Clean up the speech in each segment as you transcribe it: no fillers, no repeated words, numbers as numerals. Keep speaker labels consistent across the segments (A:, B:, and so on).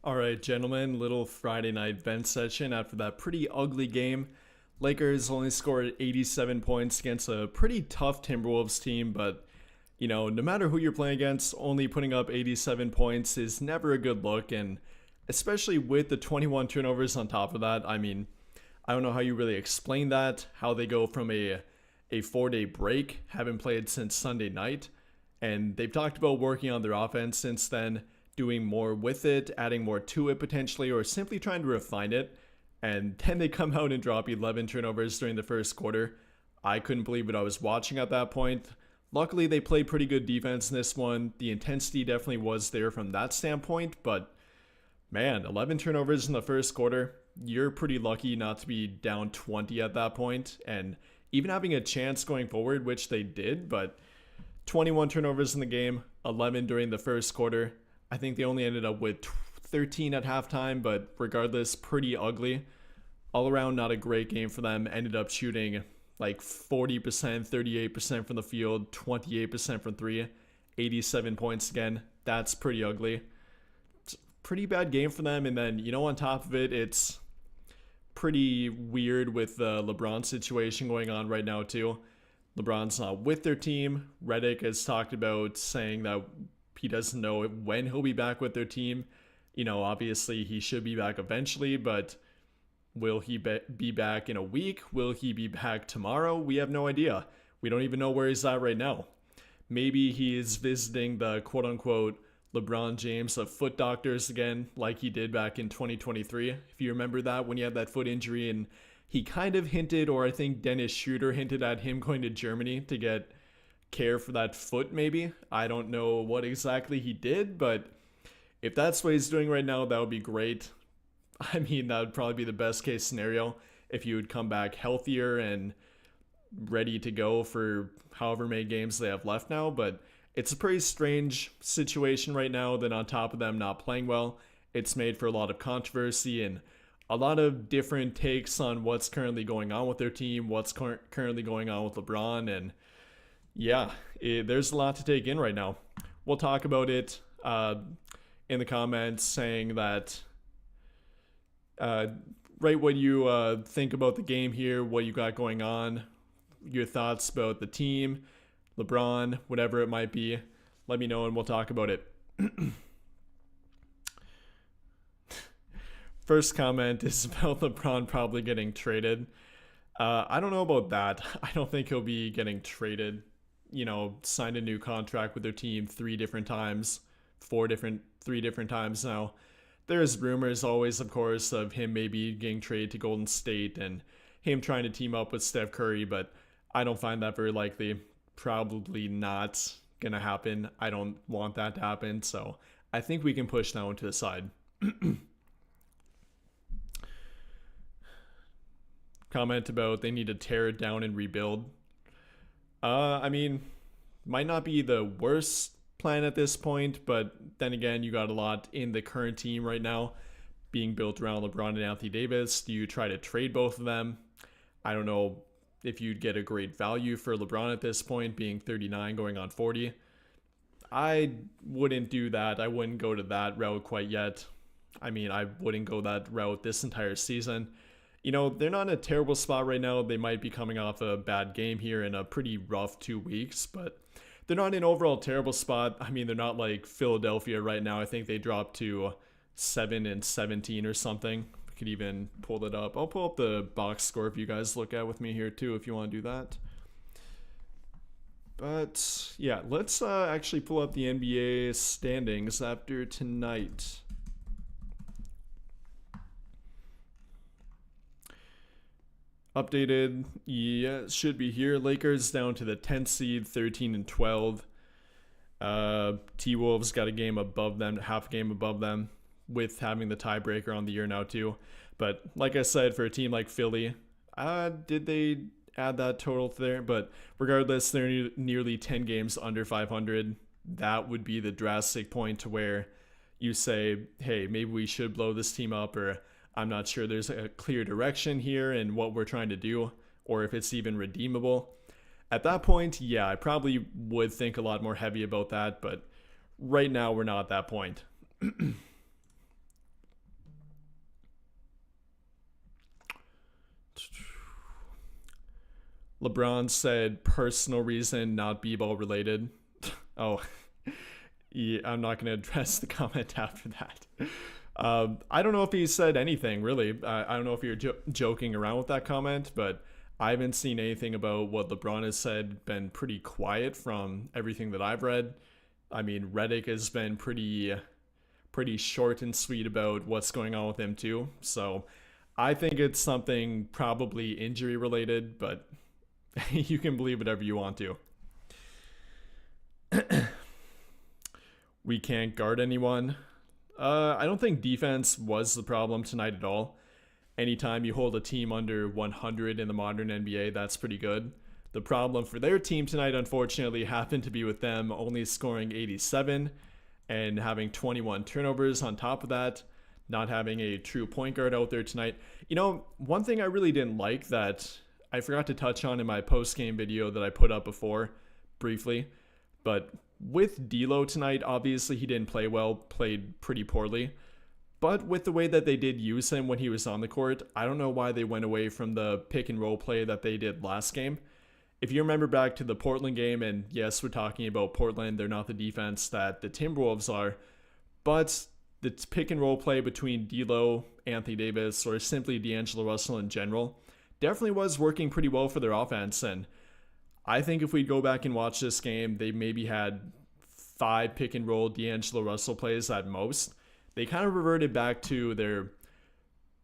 A: All right, gentlemen, little Friday night vent session after that pretty ugly game. Lakers only scored 87 points against a pretty tough Timberwolves team, but no matter who you're playing against, only putting up 87 points is never a good look, and especially with the 21 turnovers on top of that. I don't know how you really explain that, how they go from a 4-day break, haven't played since Sunday night, and they've talked about working on their offense since then, doing more with it, adding more to it potentially, or simply trying to refine it. And then they come out and drop 11 turnovers during the first quarter. I couldn't believe what I was watching at that point. Luckily, they played pretty good defense in this one. The intensity definitely was there from that standpoint, but man, 11 turnovers in the first quarter. You're pretty lucky not to be down 20 at that point, and even having a chance going forward, which they did, but 21 turnovers in the game, 11 during the first quarter. I think they only ended up with 13 at halftime, but regardless, pretty ugly. All around, not a great game for them. Ended up shooting like 40%, 38% from the field, 28% from three, 87 points again. That's pretty ugly. It's a pretty bad game for them. And then, on top of it, it's pretty weird with the LeBron situation going on right now, too. LeBron's not with their team. Reddish has talked about saying that he doesn't know when he'll be back with their team. Obviously he should be back eventually, but will he be back in a week? Will he be back tomorrow? We have no idea. We don't even know where he's at right now. Maybe he is visiting the quote-unquote LeBron James of foot doctors again, like he did back in 2023. If you remember that, when he had that foot injury, and he kind of hinted, or I think Dennis Schroeder hinted at him going to Germany to get care for that foot, maybe. I don't know what exactly he did, but if that's what he's doing right now, that would be great. That would probably be the best case scenario if you would come back healthier and ready to go for however many games they have left now. But it's a pretty strange situation right now that on top of them not playing well, it's made for a lot of controversy and a lot of different takes on what's currently going on with their team, what's currently going on with LeBron, and yeah, there's a lot to take in right now. We'll talk about it in the comments, saying that write what you think about the game here, what you got going on, your thoughts about the team, LeBron, whatever it might be. Let me know and we'll talk about it. First comment is about LeBron probably getting traded. I don't know about that. I don't think he'll be getting traded. Signed a new contract with their team 3 different times, 3 different times now. There's rumors always, of course, of him maybe getting traded to Golden State and him trying to team up with Steph Curry, but I don't find that very likely. Probably not gonna happen. I don't want that to happen, so I think we can push that one to the side. Comment about they need to tear it down and rebuild. Might not be the worst plan at this point, but then again, you got a lot in the current team right now being built around LeBron and Anthony Davis. Do you try to trade both of them? I don't know if you'd get a great value for LeBron at this point, being 39 going on 40. I wouldn't do that. I wouldn't go to that route quite yet. I wouldn't go that route this entire season. They're not in a terrible spot right now. They might be coming off a bad game here in a pretty rough 2 weeks, but they're not in an overall terrible spot. They're not like Philadelphia right now. I think they dropped to 7-17 or something. I could even pull that up. I'll pull up the box score if you guys look at with me here too, if you want to do that. But yeah, let's actually pull up the NBA standings after tonight. Updated, yeah, should be here. Lakers down to the 10th seed, 13-12. T-Wolves got a game above them, half a game above them, with having the tiebreaker on the year now too. But like I said, for a team like Philly, did they add that total there? But regardless, they're nearly 10 games under 500. That would be the drastic point to where you say, hey, maybe we should blow this team up, or I'm not sure there's a clear direction here in what we're trying to do, or if it's even redeemable. At that point, yeah, I probably would think a lot more heavy about that, but right now we're not at that point. LeBron said personal reason, not b-ball related. Oh, yeah, I'm not going to address the comment after that. I don't know if he said anything, really. I don't know if you're joking around with that comment, but I haven't seen anything about what LeBron has said. Been pretty quiet from everything that I've read. I mean, Reddish has been pretty short and sweet about what's going on with him too. So I think it's something probably injury related, but you can believe whatever you want to. We can't guard anyone. I don't think defense was the problem tonight at all. Anytime you hold a team under 100 in the modern NBA, that's pretty good. The problem for their team tonight, unfortunately, happened to be with them only scoring 87 and having 21 turnovers on top of that, not having a true point guard out there tonight. You know, one thing I really didn't like that I forgot to touch on in my post-game video that I put up before, briefly, but with D'Lo tonight, obviously he didn't play well, played pretty poorly. But with the way that they did use him when he was on the court, I don't know why they went away from the pick and roll play that they did last game. If you remember back to the Portland game, and yes, we're talking about Portland, they're not the defense that the Timberwolves are, but the pick and roll play between D'Lo, Anthony Davis, or simply D'Angelo Russell in general definitely was working pretty well for their offense. And I think if we go back and watch this game, they maybe had 5 pick and roll D'Angelo Russell plays at most. They kind of reverted back to their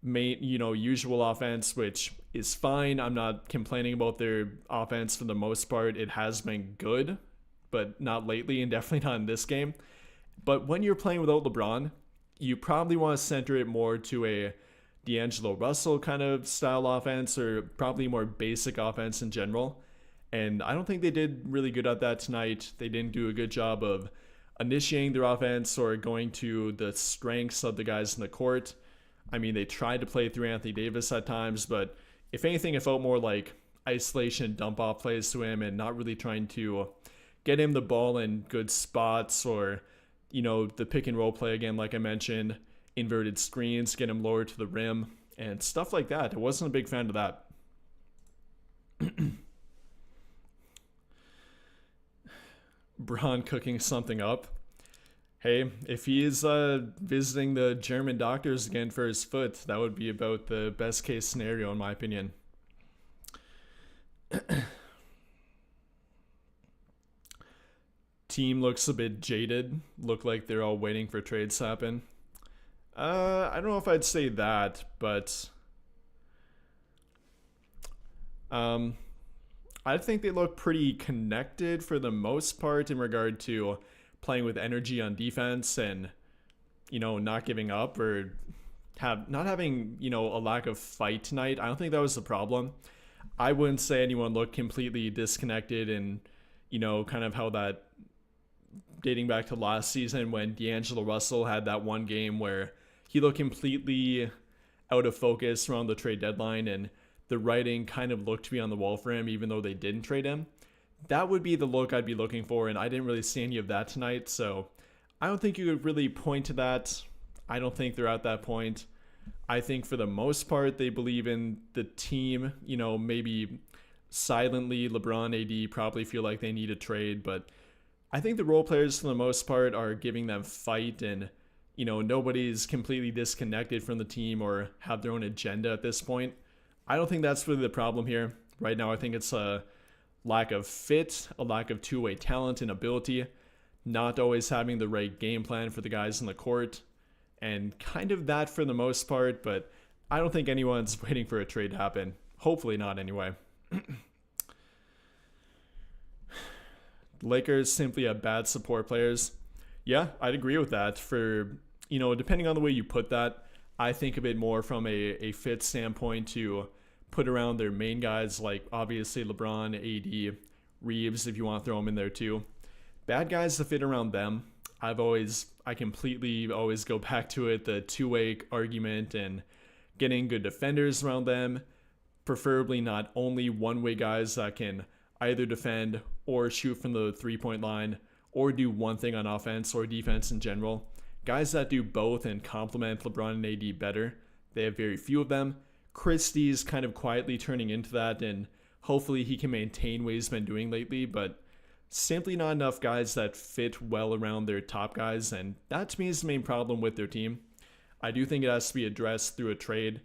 A: main, usual offense, which is fine. I'm not complaining about their offense for the most part. It has been good, but not lately, and definitely not in this game. But when you're playing without LeBron, you probably want to center it more to a D'Angelo Russell kind of style offense, or probably more basic offense in general. And I don't think they did really good at that tonight. They didn't do a good job of initiating their offense or going to the strengths of the guys in the court. I mean, they tried to play through Anthony Davis at times, but if anything, it felt more like isolation dump off plays to him and not really trying to get him the ball in good spots, or, the pick and roll play again, like I mentioned, inverted screens, get him lower to the rim and stuff like that. I wasn't a big fan of that. Braun cooking something up. Hey, if he is visiting the German doctors again for his foot, that would be about the best case scenario in my opinion. Team looks a bit jaded. Look like they're all waiting for trades to happen. I don't know if I'd say that, but I think they look pretty connected for the most part in regard to playing with energy on defense and, not giving up or not having, a lack of fight tonight. I don't think that was the problem. I wouldn't say anyone looked completely disconnected, and, kind of how that dating back to last season when D'Angelo Russell had that one game where he looked completely out of focus around the trade deadline and the writing kind of looked to be on the wall for him even though they didn't trade him. That would be the look I'd be looking for, and I didn't really see any of that tonight, so I don't think you could really point to that. I don't think they're at that point. I think for the most part they believe in the team. Maybe silently LeBron, AD probably feel like they need a trade, but I think the role players for the most part are giving them fight, and nobody's completely disconnected from the team or have their own agenda at this point. I don't think that's really the problem here. Right now I think it's a lack of fit, a lack of two-way talent and ability, not always having the right game plan for the guys in the court, and kind of that for the most part, but I don't think anyone's waiting for a trade to happen. Hopefully not anyway. Lakers simply have bad support players. Yeah, I'd agree with that. For, depending on the way you put that, I think of it more from a fit standpoint to put around their main guys, like obviously LeBron, AD, Reeves, if you want to throw them in there too. Bad guys to fit around them. I completely always go back to it, the two-way argument and getting good defenders around them, preferably not only one-way guys that can either defend or shoot from the three-point line or do one thing on offense or defense in general. Guys that do both and complement LeBron and AD better. They have very few of them. Christie's kind of quietly turning into that, and hopefully he can maintain what he's been doing lately, but simply not enough guys that fit well around their top guys, and that to me is the main problem with their team. I do think it has to be addressed through a trade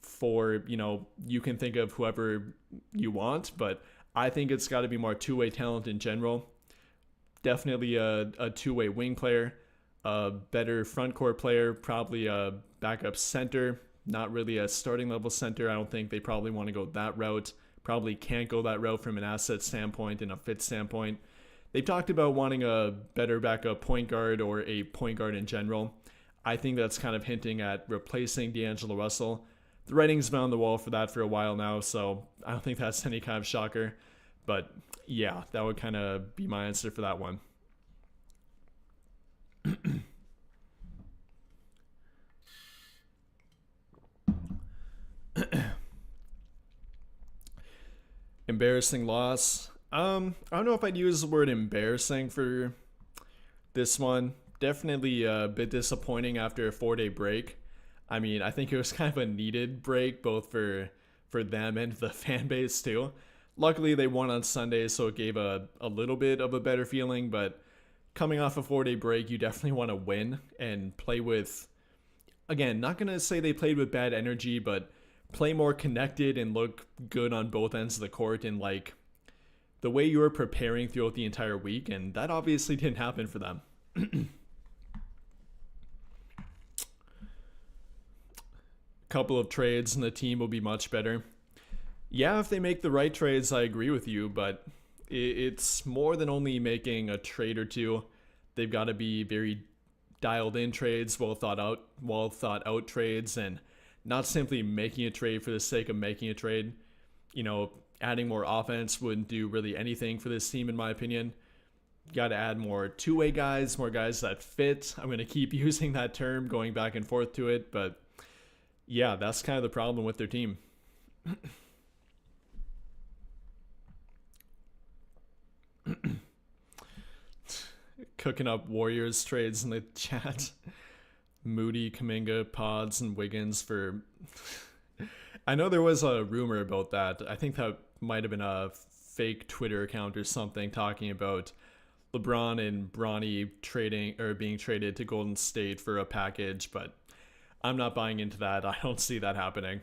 A: for, you can think of whoever you want, but I think it's got to be more two-way talent in general. Definitely a two-way wing player, a better front court player, probably a backup center, not really a starting level center. I don't think they probably want to go that route. Probably can't go that route from an asset standpoint and a fit standpoint. They've talked about wanting a better backup point guard or a point guard in general. I think that's kind of hinting at replacing D'Angelo Russell. The writing's been on the wall for that for a while now, so I don't think that's any kind of shocker. But yeah, that would kind of be my answer for that one. Embarrassing loss. I don't know if I'd use the word embarrassing for this one. Definitely a bit disappointing after a 4-day break. I mean, I think it was kind of a needed break, both for them and the fan base too. Luckily, they won on Sunday, so it gave a little bit of a better feeling, but coming off a 4-day break, you definitely want to win and play with, again, not going to say they played with bad energy, but play more connected and look good on both ends of the court and like the way you were preparing throughout the entire week, and that obviously didn't happen for them. Couple of trades and the team will be much better. Yeah, if they make the right trades, I agree with you, but it's more than only making a trade or two. They've got to be very dialed in trades, well thought out trades, and not simply making a trade for the sake of making a trade. Adding more offense wouldn't do really anything for this team, in my opinion. Got to add more two-way guys, more guys that fit. I'm going to keep using that term, going back and forth to it, but yeah, that's kind of the problem with their team. Cooking up Warriors trades in the chat. Moody, Kuminga, Pods, and Wiggins for... I know there was a rumor about that. I think that might have been a fake Twitter account or something talking about LeBron and Bronny trading or being traded to Golden State for a package, but I'm not buying into that. I don't see that happening.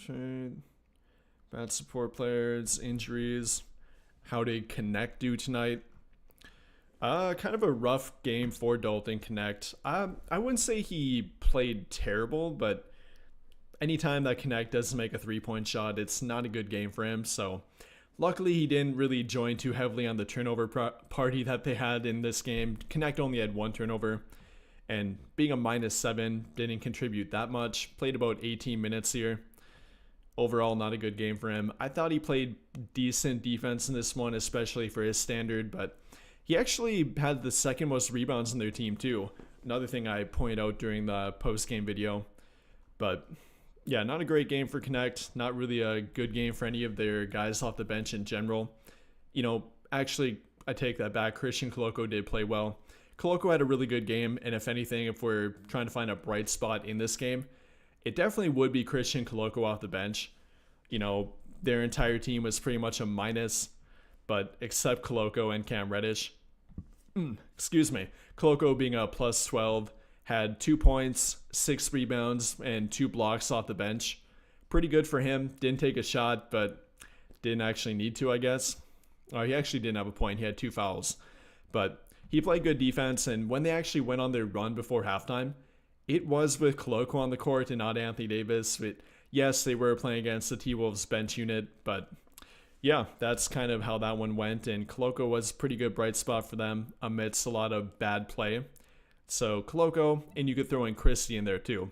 A: Trade. Bad support players, injuries. How did Connect do tonight? Kind of a rough game for Dalton Connect. I wouldn't say he played terrible, but anytime that Connect doesn't make a 3-point shot, it's not a good game for him. So luckily he didn't really join too heavily on the turnover party that they had in this game. Connect only had 1 turnover, and being a -7 didn't contribute that much. Played about 18 minutes here. Overall, not a good game for him. I thought he played decent defense in this one, especially for his standard, but he actually had the second most rebounds in their team too. Another thing I pointed out during the post-game video. But yeah, not a great game for Connect. Not really a good game for any of their guys off the bench in general. Actually, I take that back. Christian Coloco did play well. Coloco had a really good game, and if anything, if we're trying to find a bright spot in this game, it definitely would be Christian Coloco off the bench. Their entire team was pretty much a minus, but except Coloco and Cam Reddish. Excuse me. Coloco being a +12, had 2 points, 6 rebounds, and 2 blocks off the bench. Pretty good for him. Didn't take a shot, but didn't actually need to, I guess. Oh, he actually didn't have a point. He had 2 fouls. But he played good defense, and when they actually went on their run before halftime, it was with Coloco on the court and not Anthony Davis. But yes, they were playing against the T-Wolves bench unit, but yeah, that's kind of how that one went. And Coloco was a pretty good bright spot for them amidst a lot of bad play. So Coloco, and you could throw in Christie in there too.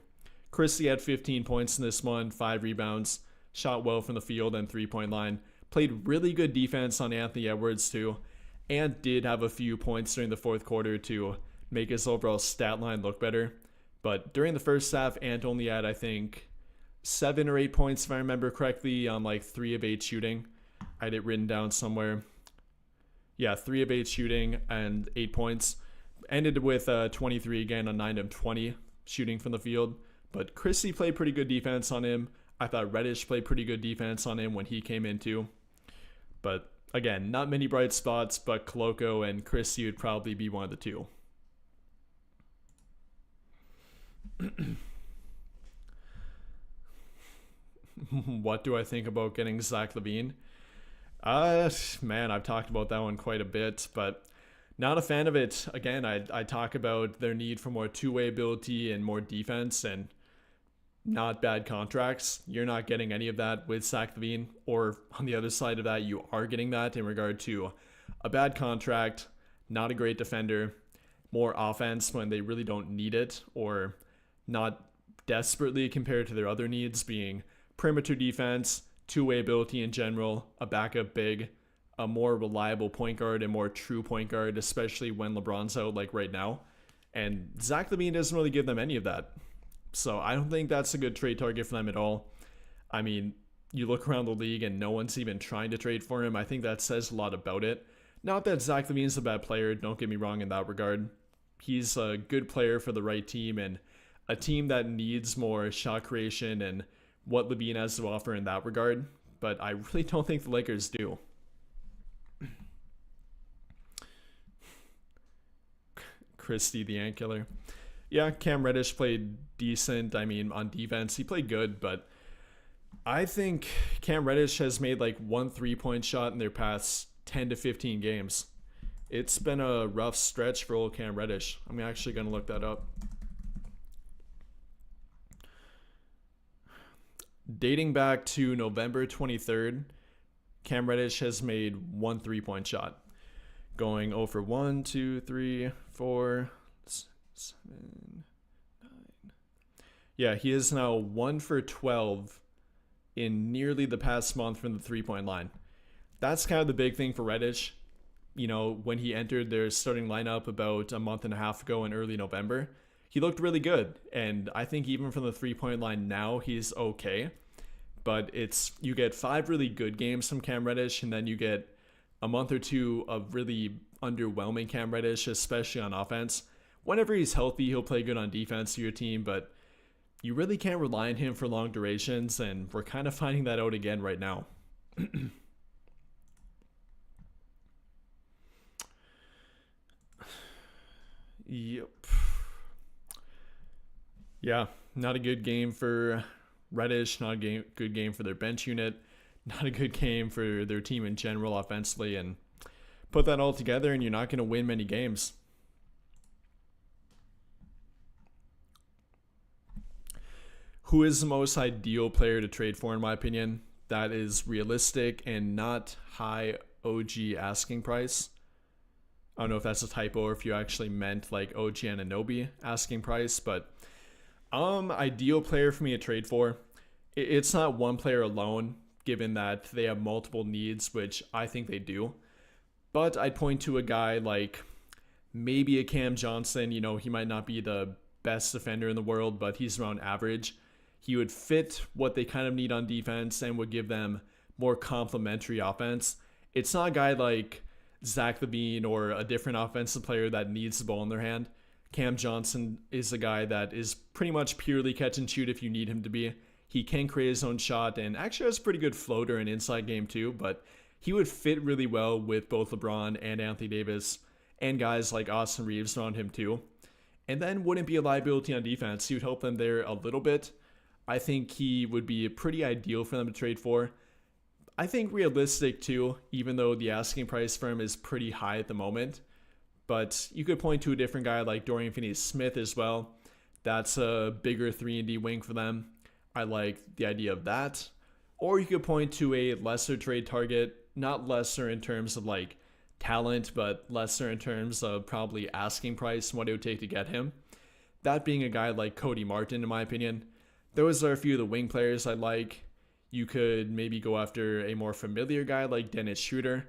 A: Christie had 15 points in this one, 5 rebounds, shot well from the field and 3-point line. Played really good defense on Anthony Edwards too, and did have a few points during the fourth quarter to make his overall stat line look better. But during the first half, Ant only had, I think, 7 or 8 points, if I remember correctly, on like 3 of 8 shooting. I had it written down somewhere. Yeah, 3 of 8 shooting and 8 points. Ended with 23 again on 9 of 20 shooting from the field. But Christie played pretty good defense on him. I thought Reddish played pretty good defense on him when he came in too. But again, not many bright spots, but Koloko and Christie would probably be one of the two. What do I think about getting Zack LaVine? Man, I've talked about that one quite a bit, but not a fan of it. Again, I talk about their need for more two-way ability and more defense and not bad contracts. You're not getting any of that with Zack LaVine, or on the other side of that, you are getting that in regard to a bad contract, not a great defender, more offense when they really don't need it, or not desperately compared to their other needs being perimeter defense, two-way ability in general, a backup big, a more reliable point guard and more true point guard, especially when LeBron's out like right now. And Zack LaVine doesn't really give them any of that. So I don't think that's a good trade target for them at all. I mean, you look around the league and no one's even trying to trade for him. I think that says a lot about it. Not that Zack LaVine's a bad player, don't get me wrong in that regard. He's a good player for the right team and a team that needs more shot creation and what LaVine has to offer in that regard, but I really don't think the Lakers do. Christie, the ant killer. Yeah, Cam Reddish played decent. I mean, on defense, he played good, but I think Cam Reddish has made like 1 3-point shot in their past 10 to 15 games. It's been a rough stretch for old Cam Reddish. I'm actually going to look that up. Dating back to November 23rd, Cam Reddish has made 1 3-point shot. Going 0 for 1, 2, 3, 4, 7, 9. Yeah, he is now 1 for 12 in nearly the past month from the 3-point line. That's kind of the big thing for Reddish. You know, when he entered their starting lineup about a month and a half ago in early November, he looked really good, and I think even from the 3-point line now, he's okay. But you get 5 really good games from Cam Reddish, and then you get a month or two of really underwhelming Cam Reddish, especially on offense. Whenever he's healthy, he'll play good on defense to your team, but you really can't rely on him for long durations, and we're kind of finding that out again right now. Yep. Yeah, not a good game for Reddish, not a good game for their bench unit, not a good game for their team in general offensively, and put that all together and you're not going to win many games. Who is the most ideal player to trade for in my opinion? That is realistic and not high OG asking price. I don't know if that's a typo or if you actually meant like OG Anunoby asking price, but ideal player for me to trade for. It's not one player alone, given that they have multiple needs, which I think they do. But I'd point to a guy like maybe a Cam Johnson. You know, he might not be the best defender in the world, but he's around average. He would fit what they kind of need on defense and would give them more complementary offense. It's not a guy like Zack LaVine or a different offensive player that needs the ball in their hand. Cam Johnson is a guy that is pretty much purely catch and shoot if you need him to be. He can create his own shot and actually has a pretty good floater and inside game too, but he would fit really well with both LeBron and Anthony Davis and guys like Austin Reeves around him too. And then wouldn't be a liability on defense. He would help them there a little bit. I think he would be pretty ideal for them to trade for. I think realistic too, even though the asking price for him is pretty high at the moment. But you could point to a different guy like Dorian Finney-Smith as well. That's a bigger 3-and-D wing for them. I like the idea of that. Or you could point to a lesser trade target, not lesser in terms of like talent, but lesser in terms of probably asking price and what it would take to get him. That being a guy like Cody Martin, in my opinion. Those are a few of the wing players I like. You could maybe go after a more familiar guy like Dennis Schroeder.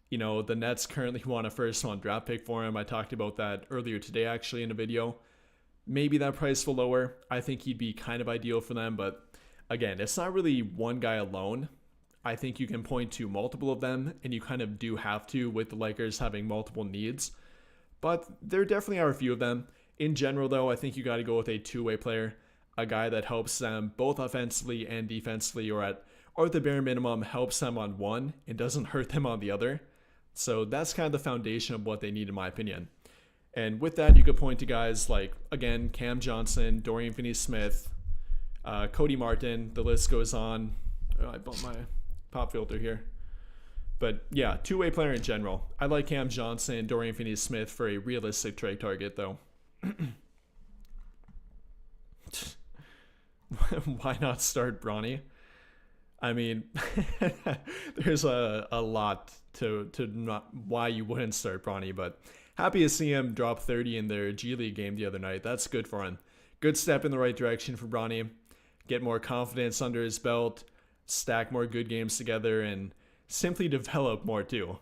A: You know, the Nets currently want a first-round draft pick for him. I talked about that earlier today, actually, in a video. Maybe that price will lower. I think he'd be kind of ideal for them, but again, it's not really one guy alone. I think you can point to multiple of them, and you kind of do have to with the Lakers having multiple needs. But there definitely are a few of them. In general, though, I think you got to go with a two-way player, a guy that helps them both offensively and defensively, or at the bare minimum helps them on one and doesn't hurt them on the other. So that's kind of the foundation of what they need, in my opinion. And with that, you could point to guys like, again, Cam Johnson, Dorian Finney-Smith, Cody Martin. The list goes on. Oh, I bumped my pop filter here. But yeah, two-way player in general. I like Cam Johnson, Dorian Finney-Smith for a realistic trade target, though. Why not start Bronny? I mean, there's a lot to not why you wouldn't start Bronny, but happy to see him drop 30 in their G League game the other night. That's good for him. Good step in the right direction for Bronny. Get more confidence under his belt, stack more good games together, and simply develop more too.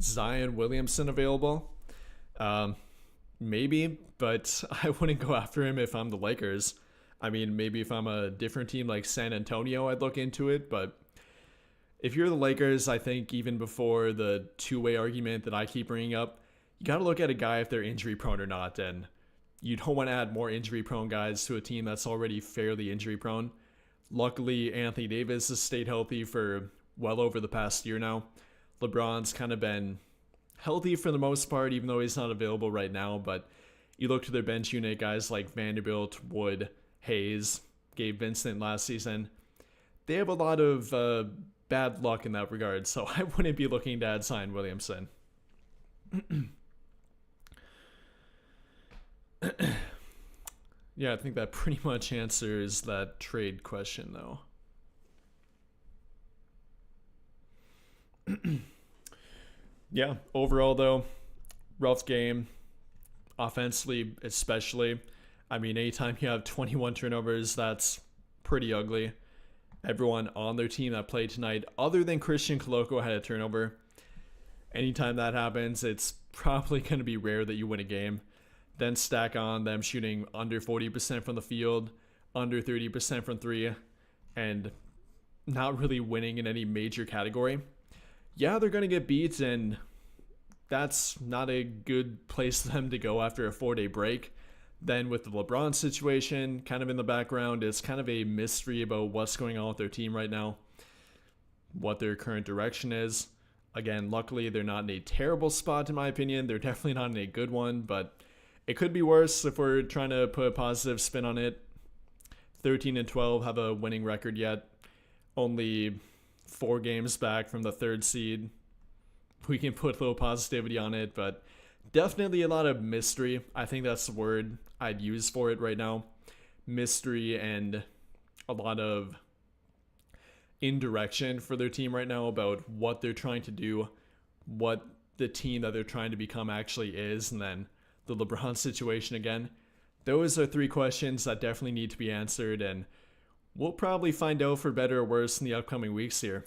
A: Zion Williamson available? Maybe, but I wouldn't go after him if I'm the Lakers. I mean, maybe if I'm a different team like San Antonio, I'd look into it. But if you're the Lakers, I think even before the two-way argument that I keep bringing up, you got to look at a guy if they're injury prone or not. And you don't want to add more injury prone guys to a team that's already fairly injury prone. Luckily, Anthony Davis has stayed healthy for well over the past year now. LeBron's kind of been healthy for the most part, even though he's not available right now. But you look to their bench unit, guys like Vanderbilt, Wood, Hayes, Gabe Vincent last season. They have a lot of bad luck in that regard, so I wouldn't be looking to add Zion Williamson. Yeah, I think that pretty much answers that trade question, though. Yeah, overall, though, rough game. Offensively, especially. I mean, anytime you have 21 turnovers, that's pretty ugly. Everyone on their team that played tonight, other than Christian Koloko, had a turnover. Anytime that happens, it's probably going to be rare that you win a game. Then stack on them shooting under 40% from the field, under 30% from three, and not really winning in any major category. Yeah, they're going to get beat, and that's not a good place for them to go after a 4-day break. Then with the LeBron situation kind of in the background, it's kind of a mystery about what's going on with their team right now, what their current direction is. Again, luckily, they're not in a terrible spot, in my opinion. They're definitely not in a good one, but it could be worse if we're trying to put a positive spin on it. 13-12 have a winning record yet. Only 4 games back from the 3rd seed. We can put a little positivity on it, but definitely a lot of mystery. I think that's the word I'd use for it right now. Mystery and a lot of indirection for their team right now about what they're trying to do, what the team that they're trying to become actually is, and then the LeBron situation again. Those are 3 questions that definitely need to be answered, and we'll probably find out for better or worse in the upcoming weeks here.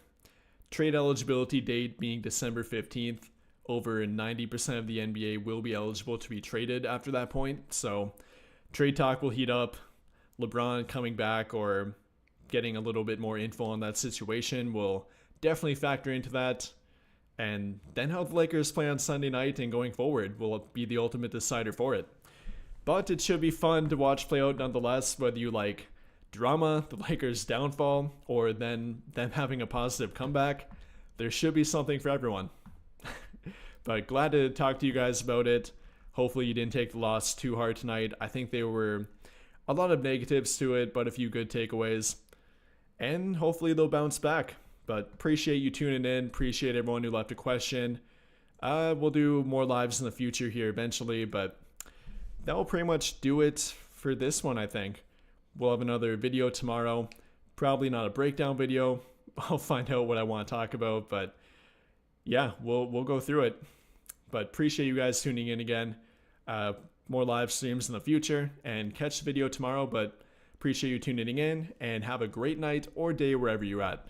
A: Trade eligibility date being December 15th. Over 90% of the NBA will be eligible to be traded after that point. So trade talk will heat up. LeBron coming back or getting a little bit more info on that situation will definitely factor into that. And then how the Lakers play on Sunday night and going forward will be the ultimate decider for it. But it should be fun to watch play out nonetheless, whether you like drama, the Lakers' downfall, or then them having a positive comeback. There should be something for everyone. But glad to talk to you guys about it. Hopefully you didn't take the loss too hard tonight. I think there were a lot of negatives to it, but a few good takeaways. And hopefully they'll bounce back. But appreciate you tuning in. Appreciate everyone who left a question. We'll do more lives in the future here eventually, but that will pretty much do it for this one, I think. We'll have another video tomorrow. Probably not a breakdown video. I'll find out what I want to talk about, but yeah, we'll go through it. But appreciate you guys tuning in again. More live streams in the future, and catch the video tomorrow, but appreciate you tuning in, and have a great night or day wherever you're at.